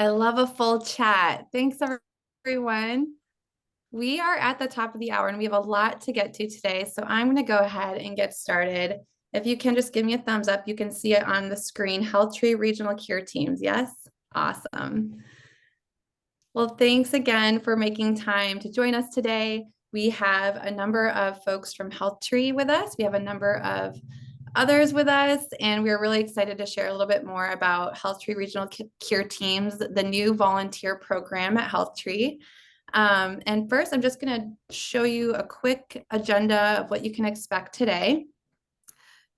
I love a full chat. Thanks, everyone. We are at the top of the hour and we have a lot to get to today. So I'm going to go ahead and get started. If you can just give me a thumbs up, you can see it on the screen. HealthTree Regional Cure Teams. Yes? Awesome. Well, thanks again for making time to join us today. We have a number of folks from HealthTree with us. We have a number of others with us, and we're really excited to share a little bit more about HealthTree Regional Cure Teams, the new volunteer program at HealthTree. And first, I'm just going to show you a quick agenda of what you can expect today.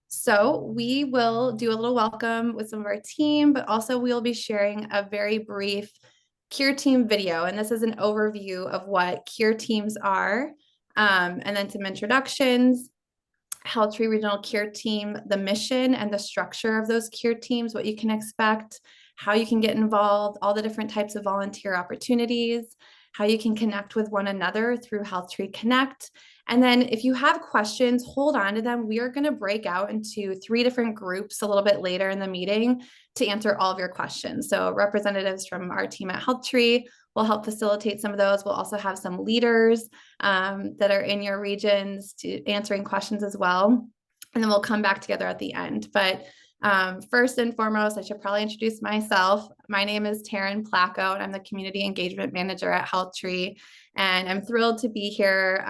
So we will do a little welcome with some of our team, but also we'll be sharing a very brief Cure Team video. And this is an overview of what Cure Teams are, and then some introductions, HealthTree Regional Cure Team, the mission and the structure of those Cure Teams, what you can expect, how you can get involved, all the different types of volunteer opportunities, how you can connect with one another through HealthTree Connect. And then if you have questions, hold on to them. We are going to break out into 3 different groups a little bit later in the meeting to answer all of your questions. So representatives from our team at HealthTree will help facilitate some of those. We'll also have some leaders that are in your regions to answering questions as well. And then we'll come back together at the end. But first and foremost, I should probably introduce myself. My name is Taryn Placco, and I'm the Community Engagement Manager at HealthTree. And I'm thrilled to be here.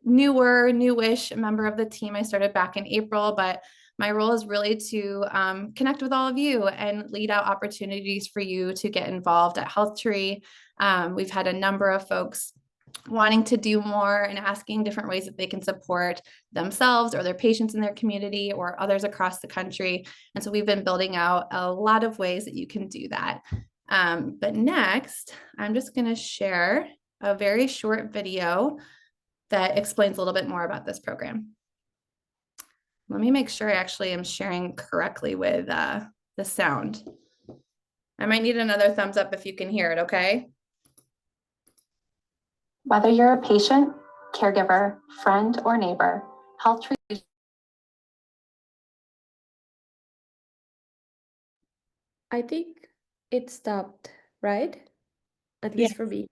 Newish member of the team. I started back in April, but my role is really to connect with all of you and lead out opportunities for you to get involved at HealthTree. We've had a number of folks wanting to do more and asking different ways that they can support themselves or their patients in their community or others across the country. And so we've been building out a lot of ways that you can do that. But next, I'm just going to share a very short video that explains a little bit more about this program. Let me make sure I actually am sharing correctly with the sound. I might need another thumbs up if you can hear it, okay? Whether you're a patient, caregiver, friend, or neighbor, HealthTree. I think it stopped, right? At least for me.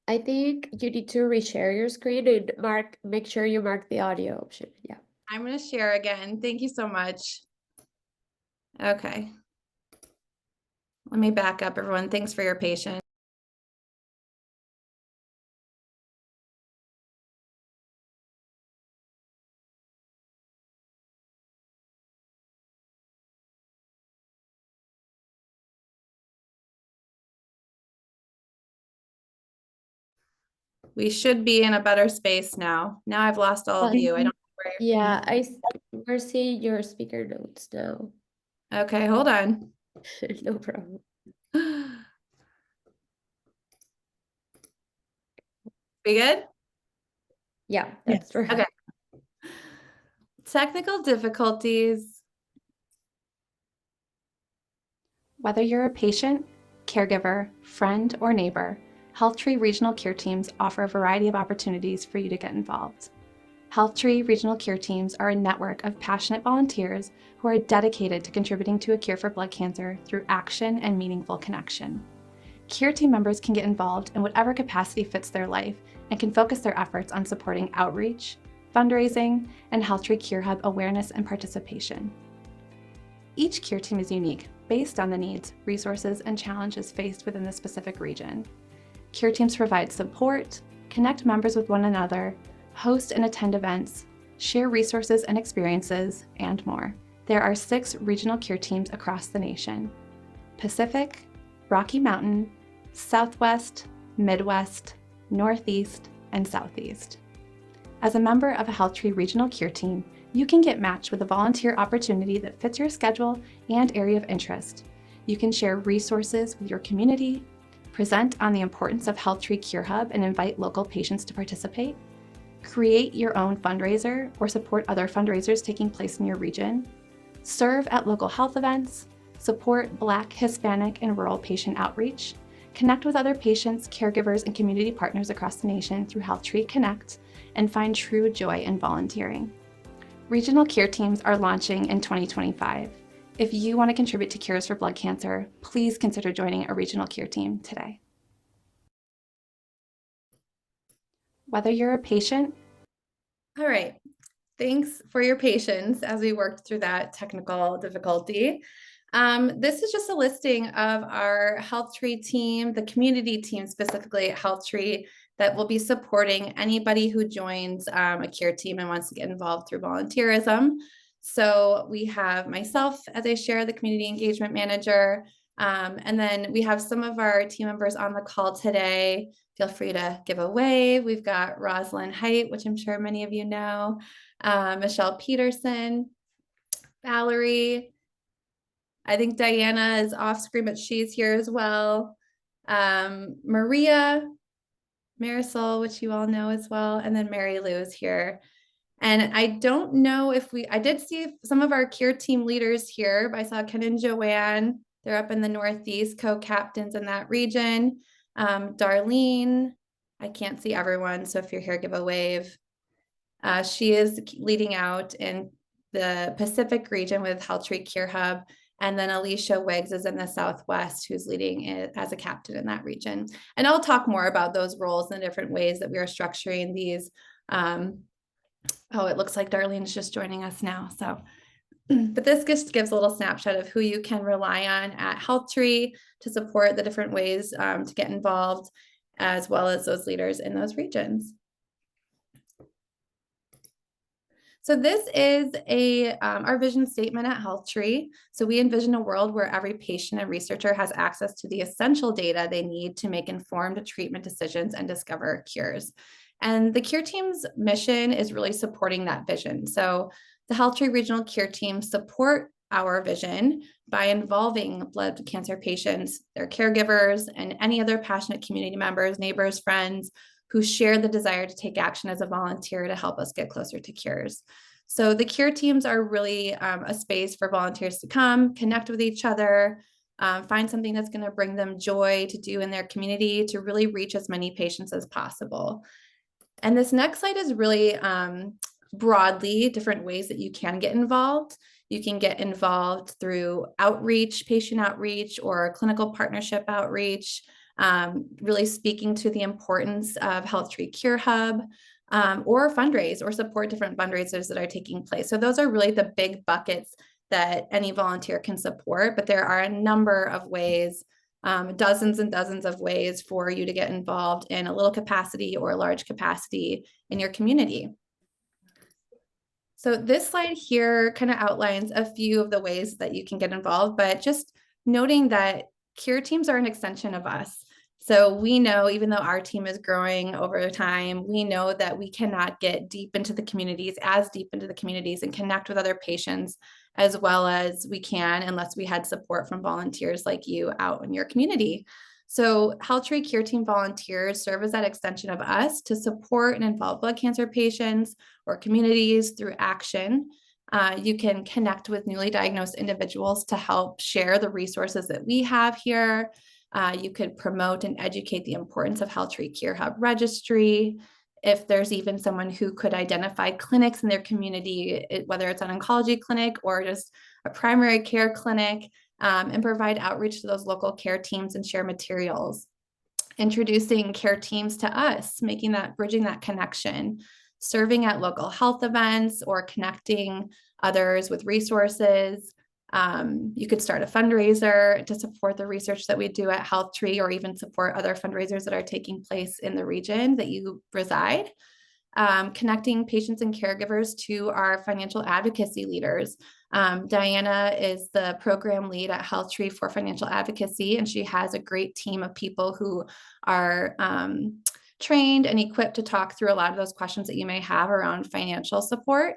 I think you need to reshare your screen and make sure you mark the audio option. Yeah. I'm going to share again. Thank you so much. Okay. Let me back up, everyone. Thanks for your patience. We should be in a better space now. Now I've lost all of you. I don't know where we're seeing your speaker notes now. Okay, hold on. No problem. We good? Yeah, that's right. Okay. Technical difficulties. Whether you're a patient, caregiver, friend, or neighbor, HealthTree Regional Cure Teams offer a variety of opportunities for you to get involved. HealthTree Regional Cure Teams are a network of passionate volunteers who are dedicated to contributing to a cure for blood cancer through action and meaningful connection. Cure Team members can get involved in whatever capacity fits their life and can focus their efforts on supporting outreach, fundraising, and HealthTree Cure Hub awareness and participation. Each Cure Team is unique based on the needs, resources, and challenges faced within the specific region. Cure Teams provide support, connect members with one another, host and attend events, share resources and experiences, and more. There are 6 regional Cure Teams across the nation: Pacific, Rocky Mountain, Southwest, Midwest, Northeast, and Southeast. As a member of a HealthTree Regional Cure Team, you can get matched with a volunteer opportunity that fits your schedule and area of interest. You can share resources with your community, present on the importance of HealthTree Cure Hub and invite local patients to participate, create your own fundraiser or support other fundraisers taking place in your region, serve at local health events, support Black, Hispanic, and rural patient outreach, connect with other patients, caregivers, and community partners across the nation through HealthTree Connect, and find true joy in volunteering. Regional Cure Teams are launching in 2025. If you want to contribute to cures for blood cancer, please consider joining a regional care team today. Whether you're a patient. All right. Thanks for your patience as we worked through that technical difficulty. This is just a listing of our HealthTree team, the community team specifically at HealthTree, that will be supporting anybody who joins a care team and wants to get involved through volunteerism. So we have myself, as I share, the community engagement manager, and then we have some of our team members on the call today. Feel free to give a wave. We've got Rosalind Height, which I'm sure many of you know, Michelle Peterson, Valerie. I think Diana is off screen, but she's here as well. Maria, Marisol, which you all know as well, and then Mary Lou is here. And I don't know if I did see some of our care team leaders here. I saw Ken and Joanne. They're up in the Northeast, co-captains in that region. Darlene, I can't see everyone, so if you're here, give a wave. She is leading out in the Pacific region with HealthTree Care Hub. And then Alicia Wiggs is in the Southwest, who's leading it as a captain in that region. And I'll talk more about those roles and the different ways that we are structuring these. Oh, it looks like Darlene's just joining us now. So, but this just gives a little snapshot of who you can rely on at HealthTree to support the different ways to get involved, as well as those leaders in those regions. So this is our vision statement at HealthTree. So we envision a world where every patient and researcher has access to the essential data they need to make informed treatment decisions and discover cures. And the care team's mission is really supporting that vision. So the HealthTree regional care team support our vision by involving blood cancer patients, their caregivers, and any other passionate community members, neighbors, friends, who share the desire to take action as a volunteer to help us get closer to cures. So the care teams are really a space for volunteers to come, connect with each other, find something that's going to bring them joy to do in their community to really reach as many patients as possible. And this next slide is really broadly different ways that you can get involved. You can get involved through outreach, patient outreach, or clinical partnership outreach, really speaking to the importance of HealthTree Cure Hub, or fundraise or support different fundraisers that are taking place. So those are really the big buckets that any volunteer can support, but there are a number of ways, dozens and dozens of ways for you to get involved in a little capacity or a large capacity in your community. So this slide here kind of outlines a few of the ways that you can get involved, but just noting that care teams are an extension of us. So we know, even though our team is growing over time, we know that we cannot get deep into the communities, as deep into the communities, and connect with other patients as well as we can unless we had support from volunteers like you out in your community. So HealthTree Care Team volunteers serve as that extension of us to support and involve blood cancer patients or communities through action. You can connect with newly diagnosed individuals to help share the resources that we have here. You could promote and educate the importance of HealthTree Care Hub registry. If there's even someone who could identify clinics in their community, whether it's an oncology clinic or just a primary care clinic, and provide outreach to those local care teams and share materials. Introducing care teams to us, bridging that connection, serving at local health events or connecting others with resources. You could start a fundraiser to support the research that we do at HealthTree, or even support other fundraisers that are taking place in the region that you reside. Connecting patients and caregivers to our financial advocacy leaders. Diana is the program lead at HealthTree for financial advocacy, and she has a great team of people who are trained and equipped to talk through a lot of those questions that you may have around financial support.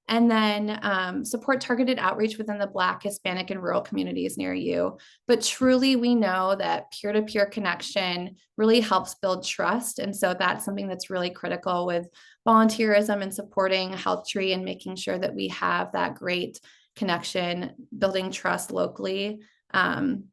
And then support targeted outreach within the Black, Hispanic, and rural communities near you. But truly, we know that peer-to-peer connection really helps build trust. And so that's something that's really critical with volunteerism and supporting HealthTree and making sure that we have that great connection, building trust locally. And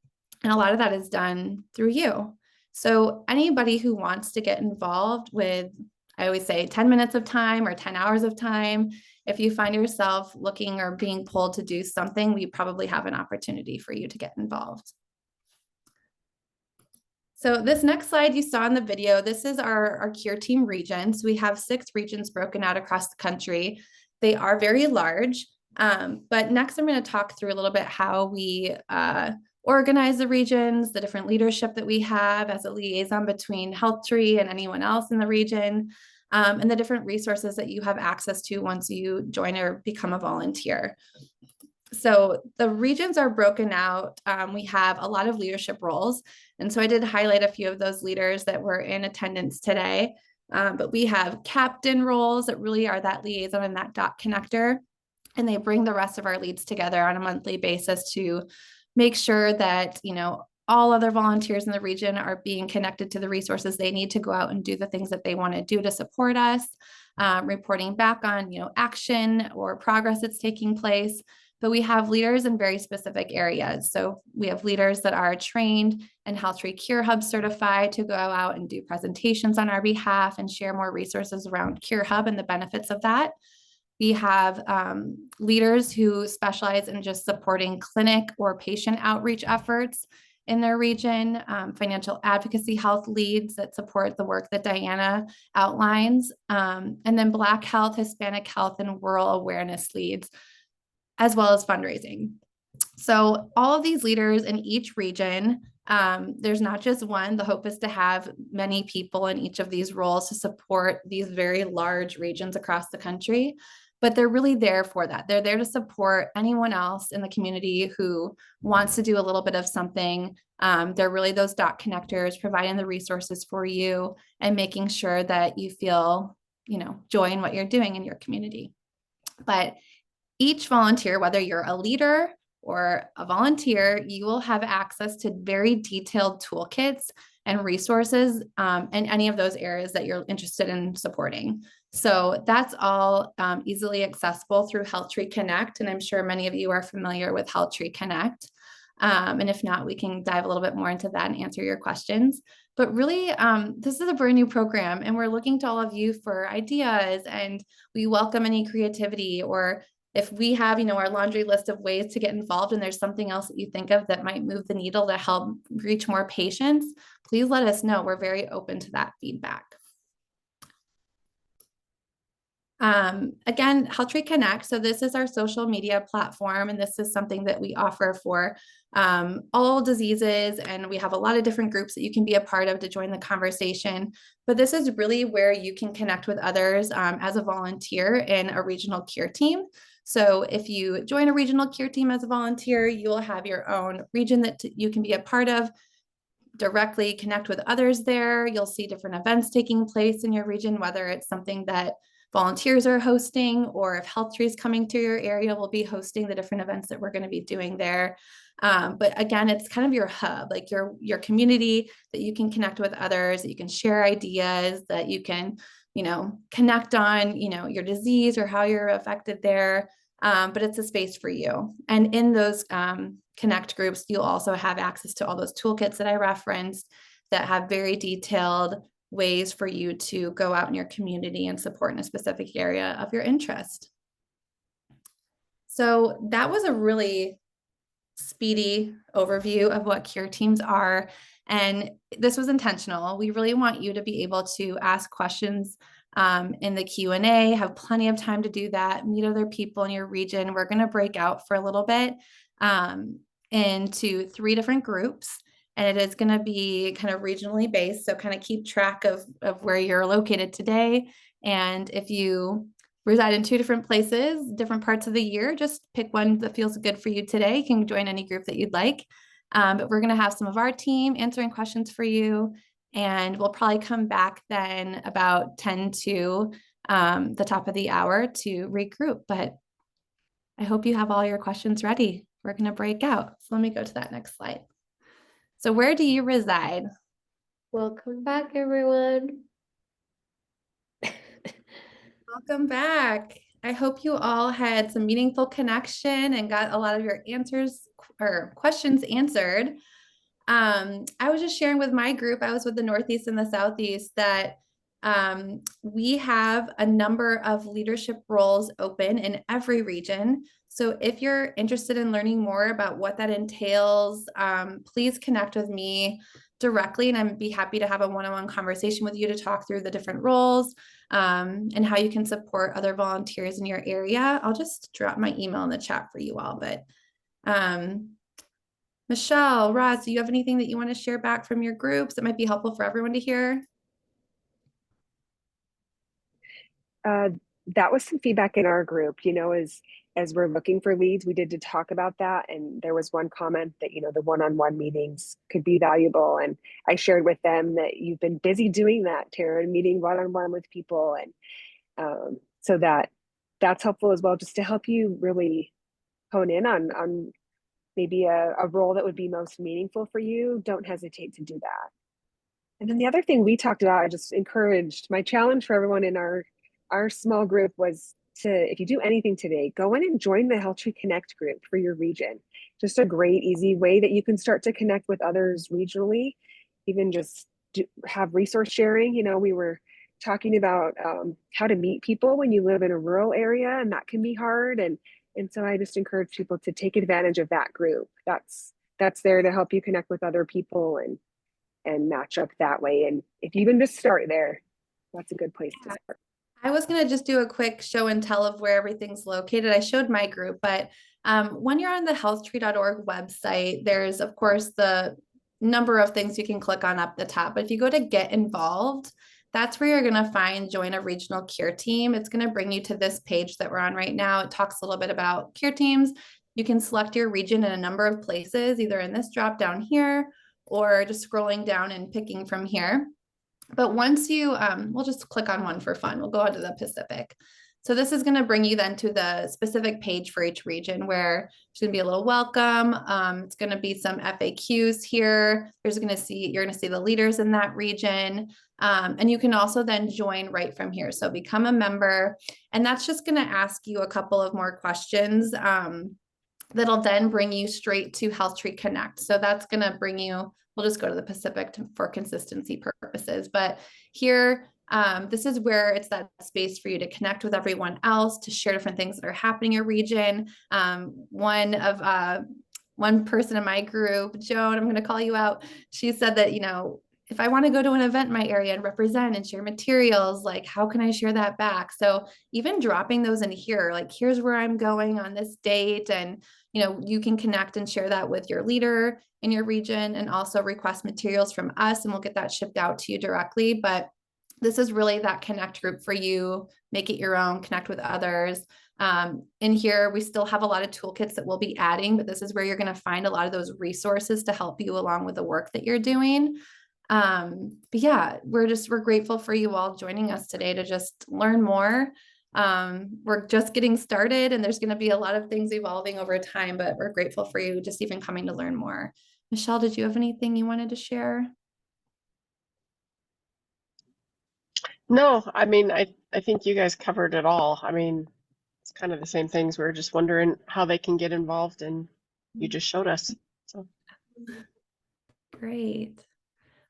a lot of that is done through you. So anybody who wants to get involved with I always say 10 minutes of time or 10 hours of time. If you find yourself looking or being pulled to do something, we probably have an opportunity for you to get involved. So this next slide you saw in the video, this is our Cure Team regions. We have 6 regions broken out across the country. They are very large, but next I'm going to talk through a little bit how we organize the regions, the different leadership that we have as a liaison between HealthTree and anyone else in the region, and the different resources that you have access to once you join or become a volunteer. So the regions are broken out. We have a lot of leadership roles. And so I did highlight a few of those leaders that were in attendance today. But we have captain roles that really are that liaison and that dot connector. And they bring the rest of our leads together on a monthly basis to make sure that, all other volunteers in the region are being connected to the resources they need to go out and do the things that they want to do to support us, reporting back on, action or progress that's taking place. But we have leaders in very specific areas. So we have leaders that are trained and HealthTree Cure Hub certified to go out and do presentations on our behalf and share more resources around Cure Hub and the benefits of that. We have leaders who specialize in just supporting clinic or patient outreach efforts in their region, financial advocacy health leads that support the work that Diana outlines, and then Black health, Hispanic health, and rural awareness leads, as well as fundraising. So all of these leaders in each region, there's not just one. The hope is to have many people in each of these roles to support these very large regions across the country. But they're really there for that. They're there to support anyone else in the community who wants to do a little bit of something. They're really those dot connectors, providing the resources for you and making sure that you feel, joy in what you're doing in your community. But each volunteer, whether you're a leader or a volunteer, you will have access to very detailed toolkits and resources in any of those areas that you're interested in supporting. So that's all easily accessible through HealthTree Connect. And I'm sure many of you are familiar with HealthTree Connect. And if not, we can dive a little bit more into that and answer your questions. But really, this is a brand new program, and we're looking to all of you for ideas, and we welcome any creativity. Or if we have, our laundry list of ways to get involved and there's something else that you think of that might move the needle to help reach more patients, please let us know. We're very open to that feedback. Again, HealthTree Connect. So this is our social media platform, and this is something that we offer for all diseases. And we have a lot of different groups that you can be a part of to join the conversation. But this is really where you can connect with others as a volunteer in a regional cure team. So if you join a regional cure team as a volunteer, you will have your own region that you can be a part of, directly connect with others there. You'll see different events taking place in your region, whether it's something that volunteers are hosting, or if HealthTree is coming to your area, we'll be hosting the different events that we're going to be doing there. But again, it's kind of your hub, like your community that you can connect with others, that you can share ideas, that you can, connect on, your disease or how you're affected there. But it's a space for you. And in those Connect groups, you'll also have access to all those toolkits that I referenced that have very detailed ways for you to go out in your community and support in a specific area of your interest. So that was a really speedy overview of what cure teams are. And this was intentional. We really want you to be able to ask questions in the Q&A, have plenty of time to do that, meet other people in your region. We're going to break out for a little bit into 3 different groups. And it is going to be kind of regionally based. So kind of keep track of where you're located today. And if you reside in 2 different places, different parts of the year, just pick one that feels good for you today. You can join any group that you'd like. But we're going to have some of our team answering questions for you. And we'll probably come back then about 10 to the top of the hour to regroup. But I hope you have all your questions ready. We're going to break out. So let me go to that next slide. So where do you reside? Welcome back, everyone. Welcome back. I hope you all had some meaningful connection and got a lot of your answers or questions answered. I was just sharing with my group, I was with the Northeast and the Southeast, that We have a number of leadership roles open in every region. So if you're interested in learning more about what that entails, please connect with me directly, and I'd be happy to have a one-on-one conversation with you to talk through the different roles and how you can support other volunteers in your area. I'll just drop my email in the chat for you all. But Michelle, Roz, do you have anything that you want to share back from your groups that might be helpful for everyone to hear? That was some feedback in our group, as we're looking for leads, we did to talk about that. And there was one comment that, the one-on-one meetings could be valuable. And I shared with them that you've been busy doing that, Tara, meeting one-on-one with people. And so that's helpful as well, just to help you really hone in on maybe a role that would be most meaningful for you. Don't hesitate to do that. And then the other thing we talked about, I just encouraged, my challenge for everyone in our small group was to, if you do anything today, go in and join the HealthTree Connect group for your region. Just a great, easy way that you can start to connect with others regionally, even just have resource sharing. We were talking about how to meet people when you live in a rural area, and that can be hard. And so I just encourage people to take advantage of that group. That's there to help you connect with other people and match up that way. And if you can just start there, that's a good place to start. I was going to just do a quick show and tell of where everything's located. I showed my group, but when you're on the healthtree.org website, there's, of course, the number of things you can click on up the top. But if you go to get involved, that's where you're going to find join a regional care team. It's going to bring you to this page that we're on right now. It talks a little bit about care teams. You can select your region in a number of places, either in this drop down here or just scrolling down and picking from here. But once you, we'll just click on one for fun. We'll go on to the Pacific. So this is going to bring you then to the specific page for each region, where there's going to be a little welcome. It's going to be some FAQs here. You're going to see the leaders in that region. And you can also then join right from here. So become a member, and that's just going to ask you a couple of more questions. That'll then bring you straight to HealthTree Connect. So that's going to bring you, we'll just go to the Pacific for consistency purposes. But here, this is where it's that space for you to connect with everyone else, to share different things that are happening in your region. One person in my group, Joan, I'm going to call you out. She said that, if I want to go to an event in my area and represent and share materials, like how can I share that back? So even dropping those in here, like here's where I'm going on this date. And, you can connect and share that with your leader in your region, and also request materials from us, and we'll get that shipped out to you directly. But this is really that connect group for you. Make it your own, connect with others. In here, we still have a lot of toolkits that we'll be adding, but this is where you're going to find a lot of those resources to help you along with the work that you're doing. But yeah, we're grateful for you all joining us today to just learn more. We're just getting started, and there's going to be a lot of things evolving over time, but we're grateful for you just even coming to learn more. Michelle, did you have anything you wanted to share? No, I mean, I think you guys covered it all. I mean, it's kind of the same things. We're just wondering how they can get involved, and you just showed us. So great.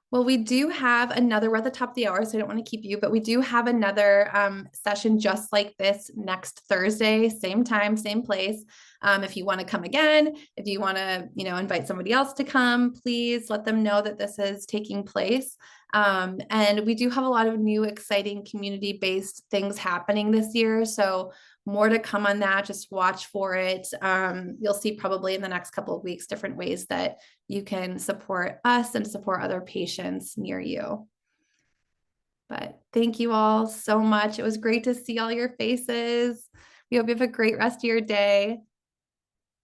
Well, we do have another, we're at the top of the hour, so I don't want to keep you, but we do have another session just like this next Thursday, same time, same place. If you want to come again, if you want to, invite somebody else to come, please let them know that this is taking place. And we do have a lot of new, exciting community-based things happening this year. So more to come on that. Just watch for it. You'll see probably in the next couple of weeks, different ways that you can support us and support other patients near you. But thank you all so much. It was great to see all your faces. We hope you have a great rest of your day.